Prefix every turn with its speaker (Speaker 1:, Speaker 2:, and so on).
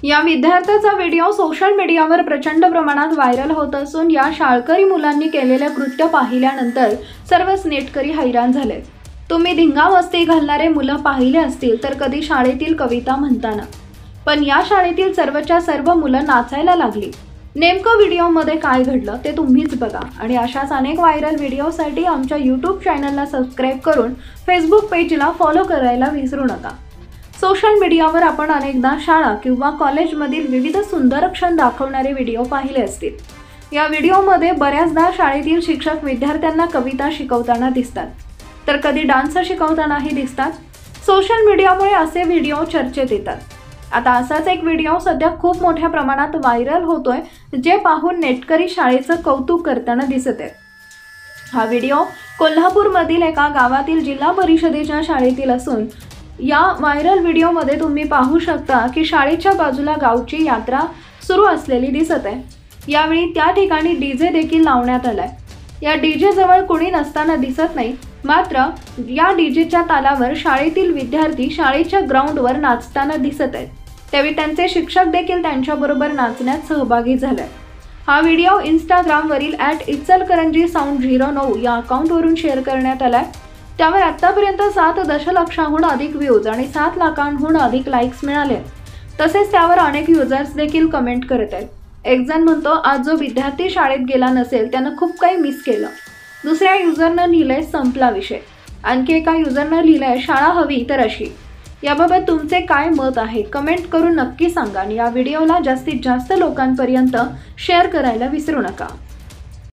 Speaker 1: या विद्यार्थ्याचा video social मीडियावर प्रचंड प्रमाणात व्हायरल होत असून या शाळकरी मुलांनी केलेले कृत्य पाहिल्यानंतर सर्वच नेटकरी हैराण झाले। तुम्ही धिंगामस्ती घालणारे मुलं पाहिले असतील तर कधी शाळेतील कविता म्हणताना, पण या शाळेतील सर्वच्या सर्व मुलं नाचायला लागली। नेमकं व्हिडिओमध्ये काय घडलं ते तुम्हीच बघा आणि अशाच अनेक व्हायरल व्हिडिओसाठी आमच्या YouTube चॅनलला सबस्क्राइब करून फेसबुक पेजला फॉलो करायला विसरू नका। सोशल मीडियावर आपण अनेकदा शाळा किंवा कॉलेजमधील विविध सुंदर क्षण दाखवणारे व्हिडिओ पाहिले असतील। या व्हिडिओमध्ये बऱ्याचदा शाळेतील शिक्षक विद्यार्थ्यांना कविता शिकवताना दिसतात, तर कधी डान्स शिकवतानाही दिसतात। सोशल मीडियामुळे असे व्हिडिओ चर्चेत येतात। आता असाच एक व्हिडिओ सध्या खूप मोठ्या प्रमाणात व्हायरल होतोय, जे पाहून नेटकरी शाळेचं कौतुक करताना दिसत आहेत। हा व्हिडिओ कोल्हापूरमधील एका गावातील जिल्हा परिषदेच्या शाळेतील असून या व्हायरल व्हिडिओमध्ये तुम्ही पाहू शकता की शाळेच्या बाजूला गावची यात्रा सुरू असलेली दिसत आहे। यावेळी त्या ठिकाणी डीजे देखील लावण्यात आलाय। या डीजे जवळ कोणी नसताना दिसत नाही, मात्र या डीजेच्या तालावर शाळेतील विद्यार्थी शाळेच्या ग्राउंडवर नाचताना दिसत आहेत। त्यावेळी त्यांचे शिक्षक देखील त्यांच्याबरोबर नाचण्यात सहभागी झाले। हा व्हिडिओ इंस्टाग्रामवरील @इचलकरंजीसाऊंड09 या अकाउंटवरून शेअर करण्यात आलाय। त्यावर आतापर्यंत 7 दशलक्षाहून अधिक व्ह्यूज आणि 7 लाखांहून अधिक लाईक्स मिळाले। तसेच त्यावर अनेक युजर्स देखील कमेंट करत आहेत। एक जण म्हणतो, आज जो विद्यार्थी शाळेत गेला नसेल त्यानं खूप काही मिस केलं। दुसऱ्या युजरनं लिहिलंय, संपला विषय। आणखी एका युजरनं लिहिलंय, शाळा हवी तर अशी। याबाबत तुमचे काय मत आहे कमेंट करून नक्की सांगा आणि या व्हिडिओला जास्तीत जास्त लोकांपर्यंत शेअर करायला विसरू नका।